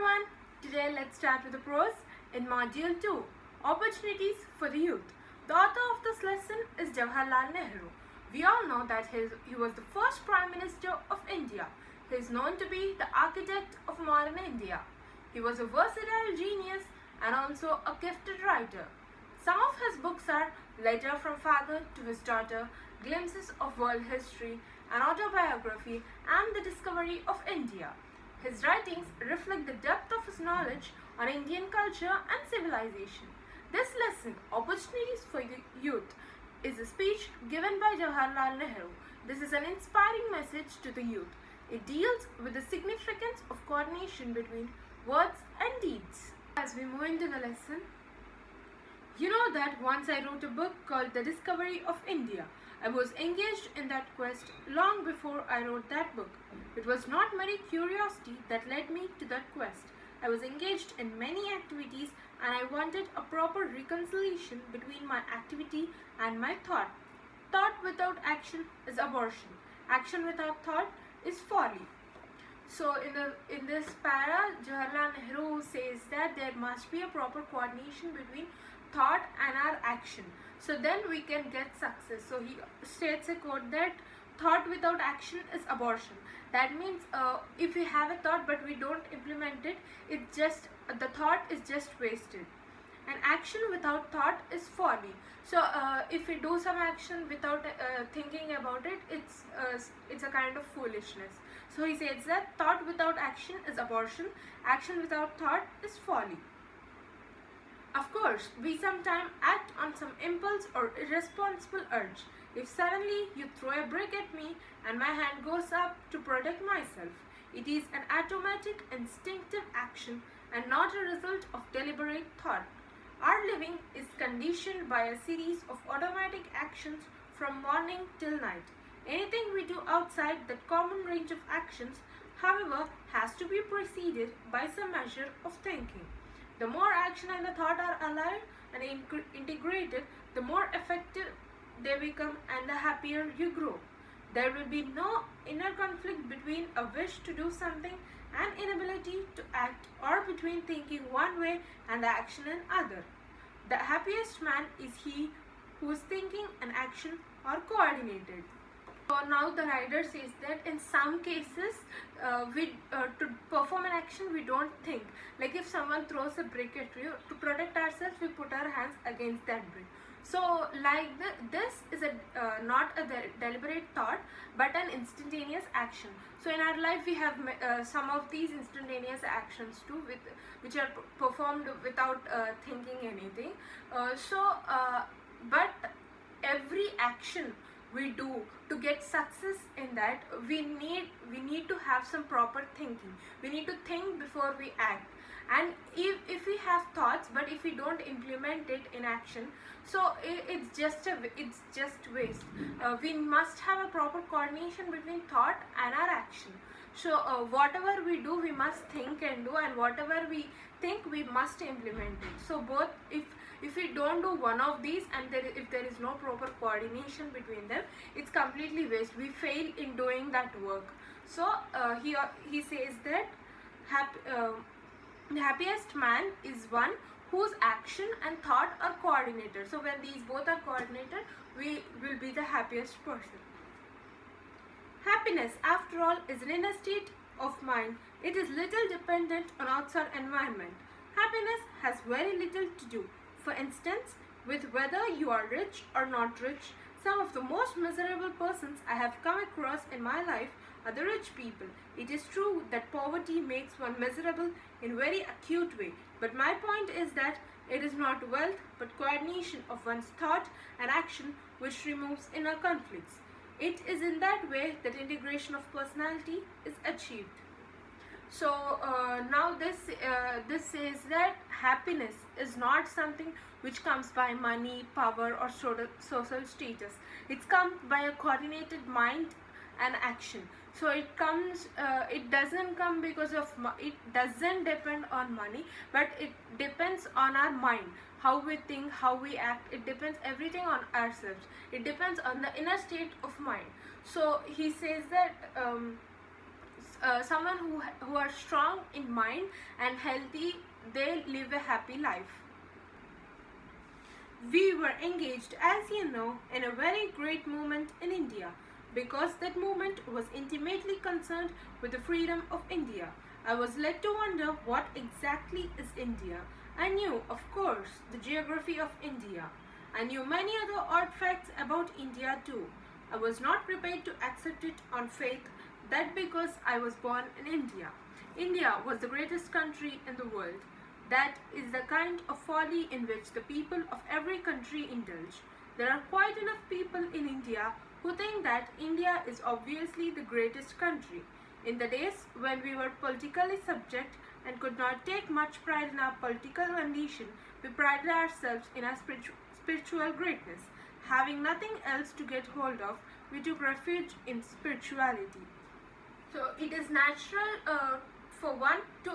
everyone, today let's start with the prose in Module 2, Opportunities for the Youth. The author of this lesson is Jawaharlal Nehru. We all know that he was the first Prime Minister of India. He is known to be the architect of modern India. He was a versatile genius and also a gifted writer. Some of his books are Letter from Father to His Daughter, Glimpses of World History, an autobiography, and the Discovery of India. His writings reflect the depth of his knowledge on Indian culture and civilization. This lesson, Opportunities for Youth, is a speech given by Jawaharlal Nehru. This is an inspiring message to the youth. It deals with the significance of coordination between words and deeds. As we move into the lesson, you know that once I wrote a book called The Discovery of India. I was engaged in that quest long before I wrote that book. It was not mere curiosity that led me to that quest. I was engaged in many activities and I wanted a proper reconciliation between my activity and my thought. Thought without action is abortion. Action without thought is folly. So in this para, Jawaharlal Nehru says that there must be a proper coordination between thought and our action. So then we can get success. So he states a quote that thought without action is abortion. That means if we have a thought but we don't implement it, the thought is just wasted. And action without thought is folly. So if we do some action without thinking about it, it's a kind of foolishness. So he says that thought without action is abortion. Action without thought is folly. Of course, we sometimes act on some impulse or irresponsible urge. If suddenly you throw a brick at me and my hand goes up to protect myself, it is an automatic, instinctive action and not a result of deliberate thought. Our living is conditioned by a series of automatic actions from morning till night. Anything we do outside that common range of actions, however, has to be preceded by some measure of thinking. The more action and the thought are aligned and integrated, the more effective they become and the happier you grow. There will be no inner conflict between a wish to do something and inability to act, or between thinking one way and the action another. The happiest man is he whose thinking and action are coordinated. So now the writer says that in some cases, to perform an action we don't think. Like if someone throws a brick at you, to protect ourselves we put our hands against that brick. So like this is not a deliberate thought but an instantaneous action. So in our life we have some of these instantaneous actions too, which are performed without thinking anything. But every action we do to get success in that, we need to have some proper thinking. We need to think before we act. And if we have thoughts but if we don't implement it in action, so it's just waste. We must have a proper coordination between thought and our action. So whatever we do we must think and do, and whatever we think we must implement it. So both, if we don't do one of these and if there is no proper coordination between them, it's completely waste. We fail in doing that work. So he says that the happiest man is one whose action and thought are coordinated. So when these both are coordinated, we will be the happiest person. Happiness, after all, is an inner state of mind. It is little dependent on outside environment. Happiness has very little to do, for instance, with whether you are rich or not rich. Some of the most miserable persons I have come across in my life are the rich people. It is true that poverty makes one miserable in very acute way, but my point is that it is not wealth but coordination of one's thought and action which removes inner conflicts. It is in that way that integration of personality is achieved. So now this says that happiness is not something which comes by money, power, or social status. It's come by a coordinated mind and action. So it doesn't come because of it doesn't depend on money, but it depends on our mind, how we think, how we act. It depends everything on ourselves. It depends on the inner state of mind. So he says that someone who are strong in mind and healthy, they live a happy life. We were engaged, as you know, in a very great movement in India, because that movement was intimately concerned with the freedom of India. I was led to wonder what exactly is India. I knew, of course, the geography of India. I knew many other odd facts about India too. I was not prepared to accept it on faith that because I was born in India. India was the greatest country in the world. That is the kind of folly in which the people of every country indulge. There are quite enough people in India who think that India is obviously the greatest country. In the days when we were politically subject and could not take much pride in our political condition, we prided ourselves in our spiritual greatness. Having nothing else to get hold of, we took refuge in spirituality. So it is natural for one to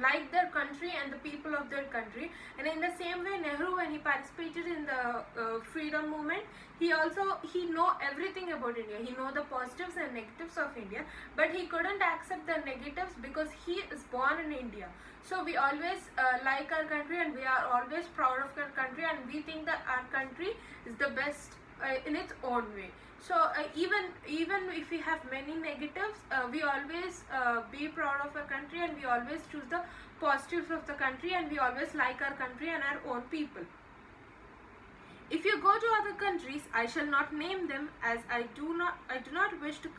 like their country and the people of their country, and in the same way Nehru, when he participated in the freedom movement, he know everything about India. He know the positives and negatives of India, but he couldn't accept the negatives because he is born in India. So we always like our country and we are always proud of our country, and we think that our country is the best in its own way. So even if we have many negatives, we always be proud of our country, and we always choose the positives of the country, and we always like our country and our own people. If you go to other countries, I shall not name them, as I do not wish to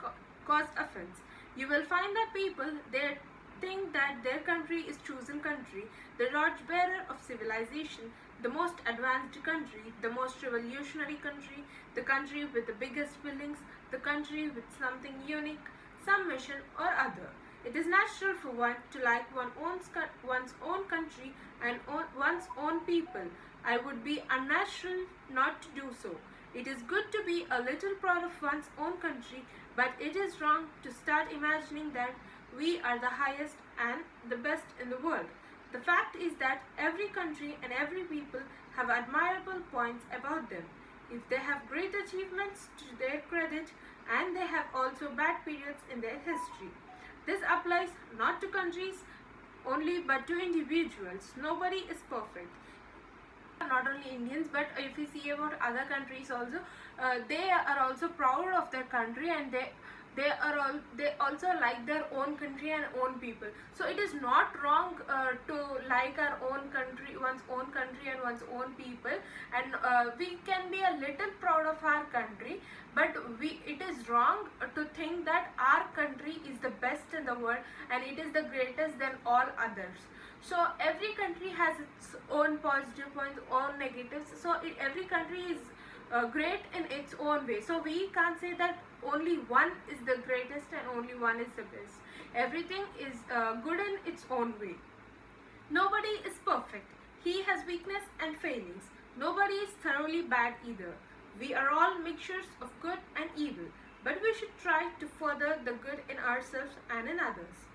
cause offense. You will find that people, they think that their country is chosen country, the torchbearer of civilization, the most advanced country, the most revolutionary country, the country with the biggest buildings, the country with something unique, some mission or other. It is natural for one to like one's own country and one's own people. I would be unnatural not to do so. It is good to be a little proud of one's own country, but it is wrong to start imagining that we are the highest and the best in the world. The fact is that every country and every people have admirable points about them. If they have great achievements to their credit, and they have also bad periods in their history. This applies not to countries only but to individuals. Nobody is perfect. Not only Indians, but if we see about other countries also, they are also proud of their country, and they also like their own country and own people. So it is not wrong to like our own country, one's own country and one's own people, and we can be a little proud of our country, but it is wrong to think that our country is the best in the world and it is the greatest than all others. So every country has its own positive points, own negatives. So every country is great in its own way. So we can't say that only one is the greatest and only one is the best. Everything is good in its own way. Nobody is perfect. He has weakness and failings. Nobody is thoroughly bad either. We are all mixtures of good and evil, but we should try to further the good in ourselves and in others.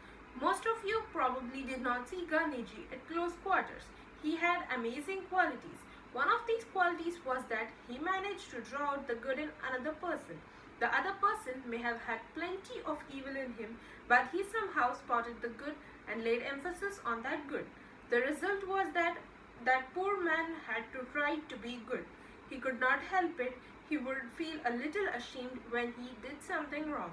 Most of you probably did not see Gandhiji at close quarters. He had amazing qualities. One of these qualities was that he managed to draw out the good in another person. The other person may have had plenty of evil in him, but he somehow spotted the good and laid emphasis on that good. The result was that poor man had to try to be good. He could not help it. He would feel a little ashamed when he did something wrong.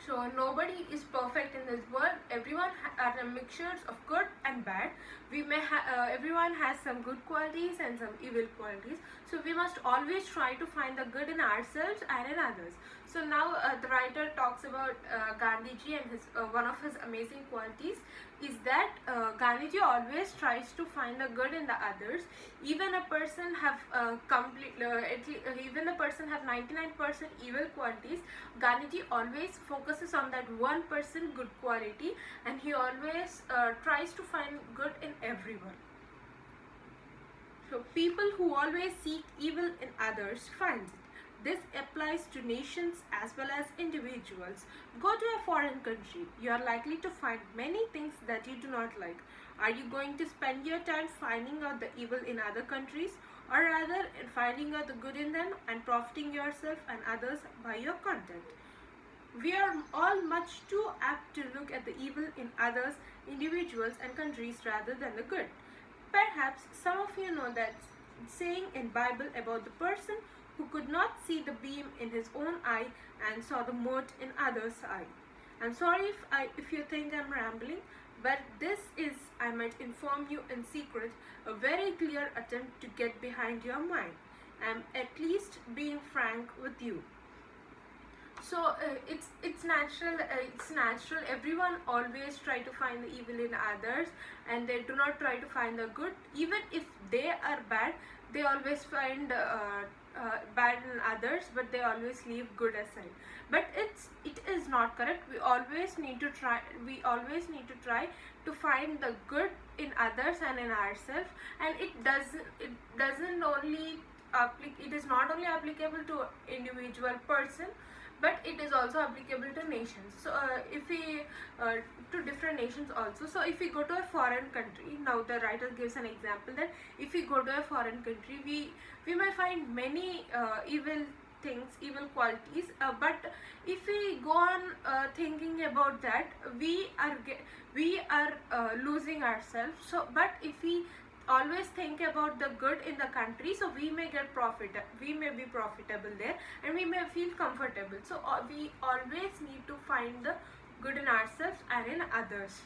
So nobody is perfect in this world. Everyone are mixtures of good and bad. Everyone has some good qualities and some evil qualities. So we must always try to find the good in ourselves and in others. So now the writer talks about Gandhiji, and one of his amazing qualities is that Gandhiji always tries to find the good in the others. Even a person have 99% evil qualities, Gandhiji always focuses on that 1% good quality, and he always tries to find good in everyone. So people who always seek evil in others find it. This applies to nations as well as individuals. Go to a foreign country. You are likely to find many things that you do not like. Are you going to spend your time finding out the evil in other countries, or rather in finding out the good in them and profiting yourself and others by your contact? We are all much too apt to look at the evil in others, individuals, and countries rather than the good. Perhaps some of you know that saying in Bible about the person who could not see the beam in his own eye and saw the mote in others' eye. I'm sorry if you think I'm rambling, but this is, I might inform you in secret, a very clear attempt to get behind your mind. I'm at least being frank with you. So it's natural. It's natural. Everyone always try to find the evil in others, and they do not try to find the good. Even if they are bad, they always find bad in others, but they always leave good aside. But it is not correct. We always need to try. We always need to try to find the good in others and in ourselves. And it doesn't only it is not only applicable to individual person, but it is also applicable to nations. So if we to different nations also. So if we go to a foreign country, now the writer gives an example that if we go to a foreign country, we may find many evil things, evil qualities, but if we go on thinking about that, we are losing ourselves. So but if we always think about the good in the country, so we may be profitable there, and we may feel comfortable. So we always need to find the good in ourselves and in others.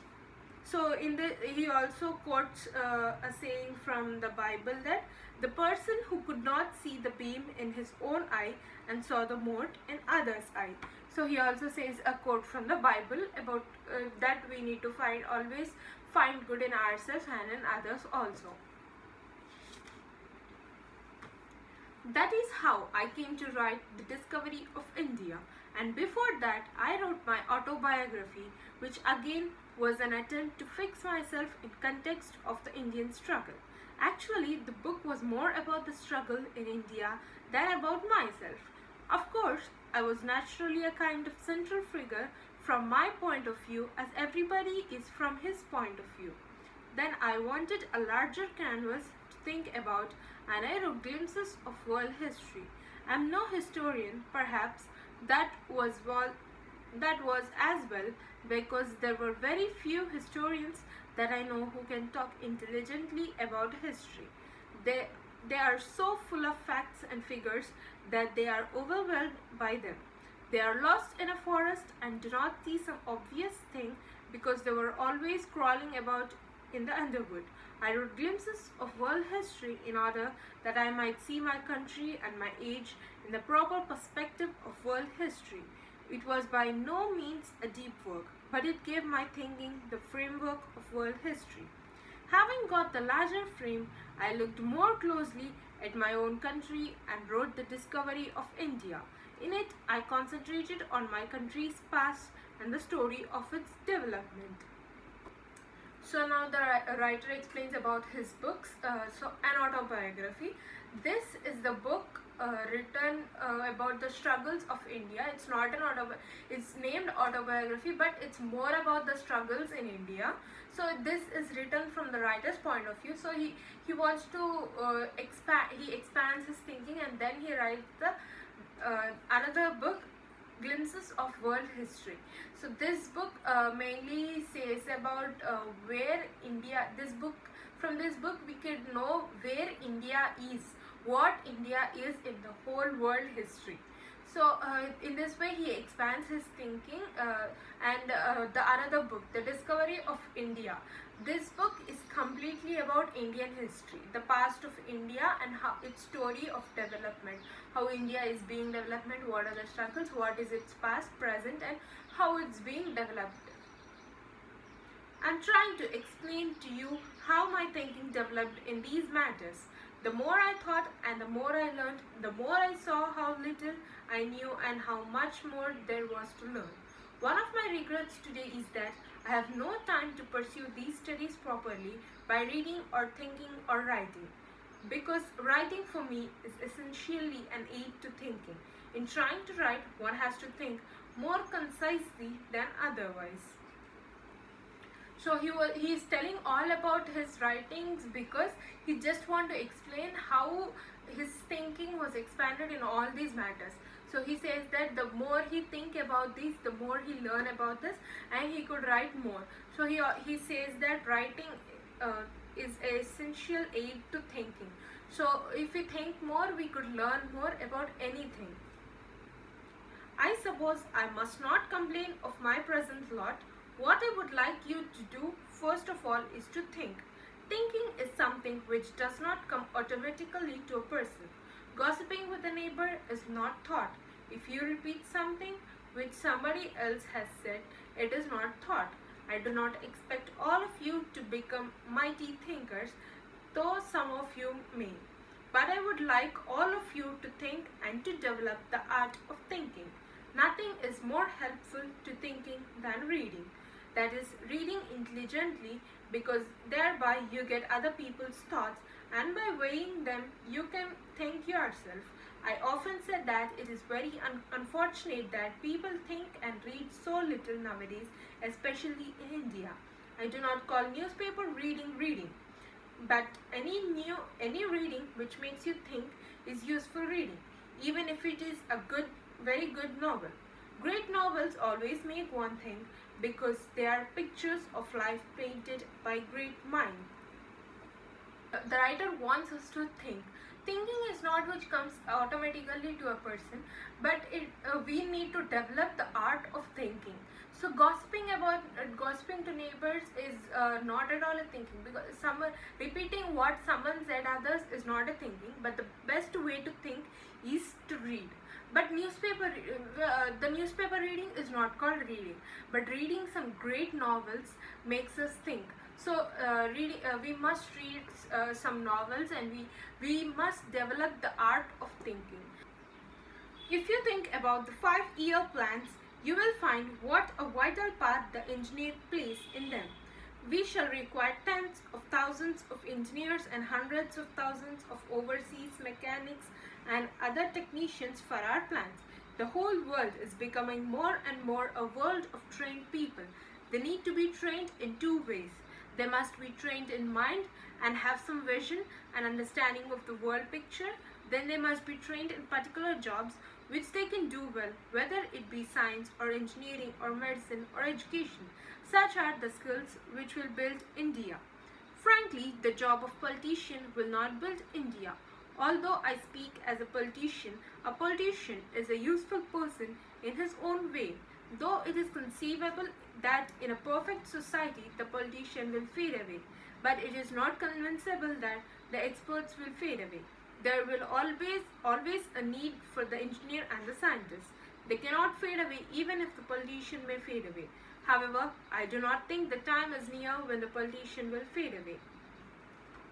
So he also quotes a saying from the Bible that the person who could not see the beam in his own eye and saw the mote in others' eye. So he also says a quote from the Bible about that we need to always find good in ourselves and in others also. That is how I came to write The Discovery of India, and before that I wrote my autobiography, which again was an attempt to fix myself in context of the Indian struggle. Actually, the book was more about the struggle in India than about myself. Of course, I was naturally a kind of central figure from my point of view, as everybody is from his point of view. Then I wanted a larger canvas to think about, and I wrote glimpses of world history. I'm no historian, perhaps that was as well, because there were very few historians that I know who can talk intelligently about history. They are so full of facts and figures that they are overwhelmed by them. They are lost in a forest and do not see some obvious thing because they were always crawling about in the underwood. I wrote glimpses of world history in order that I might see my country and my age in the proper perspective of world history. It was by no means a deep work, but it gave my thinking the framework of world history. Having got the larger frame, I looked more closely at my own country and wrote The Discovery of India. In it, I concentrated on my country's past and the story of its development. So now the writer explains about his books. So an autobiography. This is the book written about the struggles of India. It's not an it's named autobiography, but it's more about the struggles in India. So this is written from the writer's point of view. So he wants to he expands his thinking, and then he writes the another book, Glimpses of World History. So this book mainly says about where India, from this book we could know where India is, what India is in the whole world history. So in this way he expands his thinking, and the another book, The Discovery of India. This book is completely about Indian history, the past of India and how its story of development, how India is being developed, what are the struggles, what is its past, present, and how it's being developed. I'm trying to explain to you how my thinking developed in these matters. The more I thought and the more I learned, the more I saw how little I knew and how much more there was to learn. One of my regrets today is that I have no time to pursue these studies properly by reading or thinking or writing, because writing for me is essentially an aid to thinking. In trying to write, one has to think more concisely than otherwise. So he is telling all about his writings because he just want to explain how his thinking was expanded in all these matters. So he says that the more he think about this, the more he learn about this, and he could write more. So he says that writing is an essential aid to thinking. So if we think more, we could learn more about anything. I suppose I must not complain of my present lot. What I would like you to do first of all is to think. Thinking is something which does not come automatically to a person. Gossiping with a neighbor is not thought. If you repeat something which somebody else has said, it is not thought. I do not expect all of you to become mighty thinkers, though some of you may. But I would like all of you to think and to develop the art of thinking. Nothing is more helpful to thinking than reading. That is, reading intelligently, because thereby you get other people's thoughts, and by weighing them you can think yourself. I often said that it is very unfortunate that people think and read so little nowadays, especially in India. I do not call newspaper reading, but any reading which makes you think is useful reading, even if it is a very good novel. Great novels always make one think, because they are pictures of life painted by great minds. The writer wants us to think. Thinking is not which comes automatically to a person, but we need to develop the art of thinking. So gossiping to neighbors is not at all a thinking, because repeating what someone said others is not a thinking. But the best way to think is to read. But the newspaper reading is not called reading, but reading some great novels makes us think. So we must read some novels, and we must develop the art of thinking. If you think about the 5-year plans, you will find what a vital part the engineer plays in them. We shall require tens of thousands of engineers and hundreds of thousands of overseas mechanics and other technicians for our plants. The whole world is becoming more and more a world of trained people. They need to be trained in two ways. They must be trained in mind and have some vision and understanding of the world picture. Then they must be trained in particular jobs which they can do well, whether it be science or engineering or medicine or education. Such are the skills which will build India. Frankly, the job of politician will not build India. Although I speak as a politician is a useful person in his own way, though it is conceivable that in a perfect society the politician will fade away, but it is not conceivable that the experts will fade away. There will always a need for the engineer and the scientist. They cannot fade away even if the politician may fade away. However, I do not think the time is near when the politician will fade away.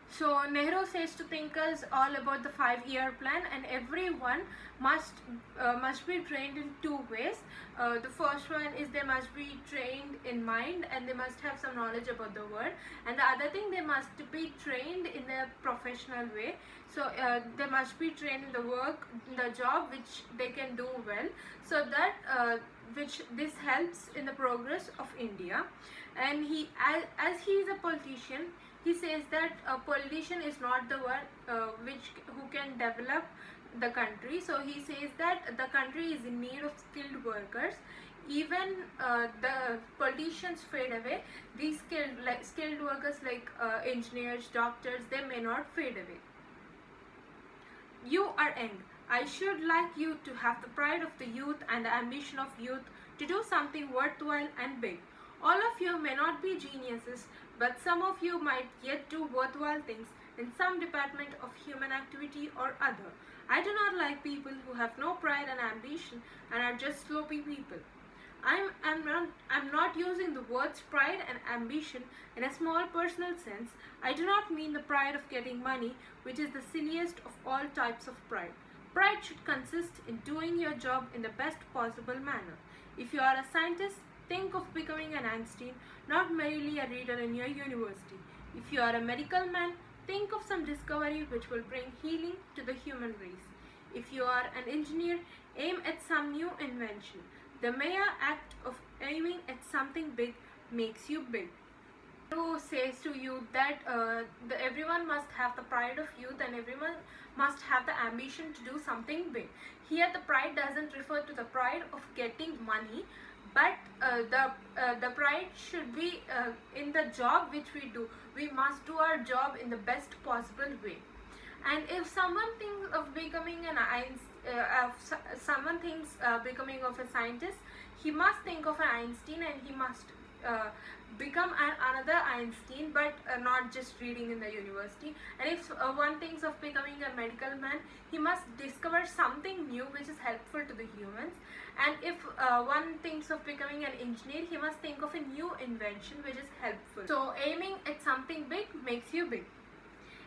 So Nehru says to thinkers all about the 5-year plan, and everyone must be trained in two ways. The first one is they must be trained in mind, and they must have some knowledge about the world. And the other thing, they must be trained in a professional way. So they must be trained in the job which they can do well. So that this helps in the progress of India. And as he is a politician, he says that a politician is not the one who can develop the country. So he says that the country is in need of skilled workers. Even the politicians fade away, these skilled workers like engineers, doctors, they may not fade away. You are young. I should like you to have the pride of the youth and the ambition of youth to do something worthwhile and big. All of you may not be geniuses, but some of you might yet do worthwhile things in some department of human activity or other. I do not like people who have no pride and ambition and are just sloppy people. I'm not using the words pride and ambition in a small personal sense. I do not mean the pride of getting money, which is the silliest of all types of pride. Pride should consist in doing your job in the best possible manner. If you are a scientist, think of becoming an Einstein, not merely a reader in your university. If you are a medical man, think of some discovery which will bring healing to the human race. If you are an engineer, aim at some new invention. The mere act of aiming at something big makes you big. Who says to youth that everyone must have the pride of youth and everyone must have the ambition to do something big. Here the pride doesn't refer to the pride of getting money, but the pride should be in the job which we do. We must do our job in the best possible way. And if someone thinks of becoming someone thinks becoming of a scientist, he must think of an Einstein, and he must become another Einstein, but not just reading in the university. And if one thinks of becoming a medical man, he must discover something new which is helpful to the humans. And if one thinks of becoming an engineer, he must think of a new invention which is helpful. So aiming at something big makes you big.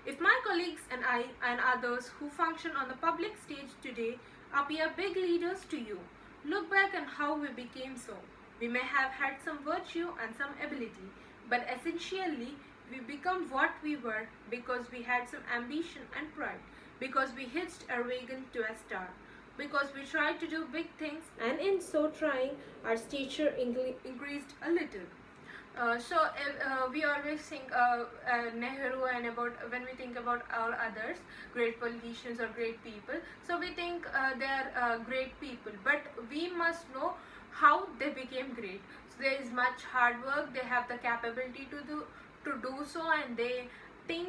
If my colleagues and I and others who function on the public stage today appear big leaders to you, look back on how we became so. We may have had some virtue and some ability, but essentially we become what we were because we had some ambition and pride, because we hitched our wagon to a star, because we tried to do big things, and in so trying, our stature increased a little. We always think Nehru, and about when we think about all others, great politicians or great people. So we think they are great people, but we must know how they became great. So there is much hard work. They have the capability to do so, and they think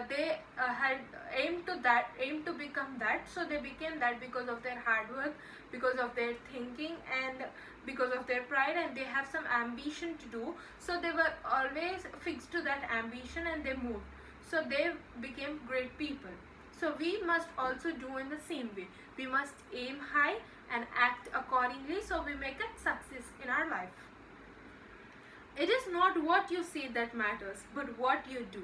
they had aimed to become that. So they became that because of their hard work, because of their thinking, and because of their pride, and they have some ambition to do. So they were always fixed to that ambition, and they moved. So they became great people. So we must also do in the same way. We must aim high and act accordingly, so we make a success in our life. It is not what you say that matters, but what you do.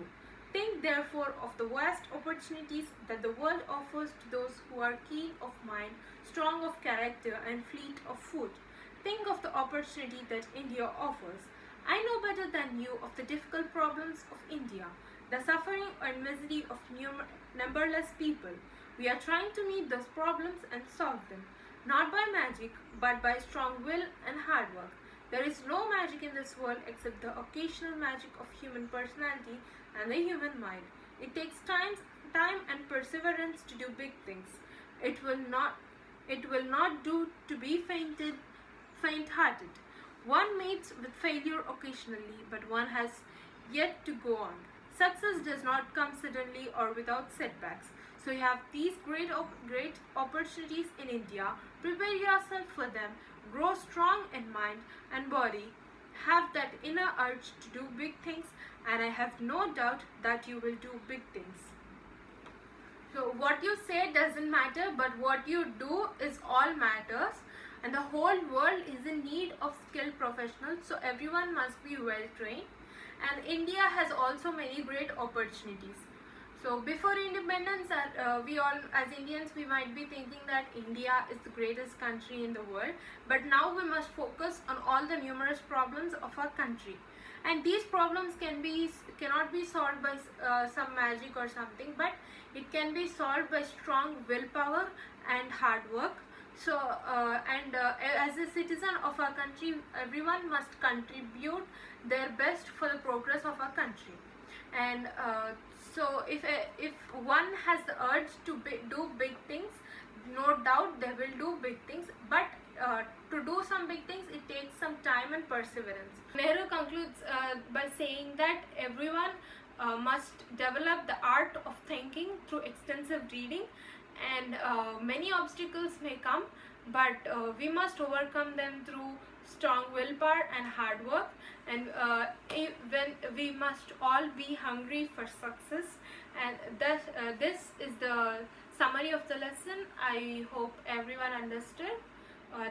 Think therefore of the vast opportunities that the world offers to those who are keen of mind, strong of character, and fleet of foot. Think of the opportunity that India offers. I know better than you of the difficult problems of India, the suffering and misery of numberless people. We are trying to meet those problems and solve them, not by magic, but by strong will and hard work. There is no magic in this world except the occasional magic of human personality and the human mind. It takes time and perseverance to do big things. It will not do to be faint-hearted. One meets with failure occasionally, but one has yet to go on. Success does not come suddenly or without setbacks. So you have these great opportunities in India. Prepare yourself for them. Grow strong in mind and body. Have that inner urge to do big things, and I have no doubt that you will do big things. So what you say doesn't matter, but what you do is all matters. And the whole world is in need of skilled professionals, so everyone must be well trained. And India has also many great opportunities. So before independence, we all as Indians, we might be thinking that India is the greatest country in the world, but now we must focus on all the numerous problems of our country. And these problems cannot be solved by some magic or something, but it can be solved by strong willpower and hard work. So as a citizen of our country, everyone must contribute their best for the progress of our country. And so if one has the urge to do big things, no doubt they will do big things, but to do some big things, it takes some time and perseverance. Nehru concludes by saying that everyone must develop the art of thinking through extensive reading, and many obstacles may come, but we must overcome them through strong willpower and hard work. And when we must all be hungry for success. And thus, this is the summary of the lesson. I hope everyone understood.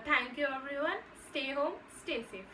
Thank you everyone. Stay home, stay safe.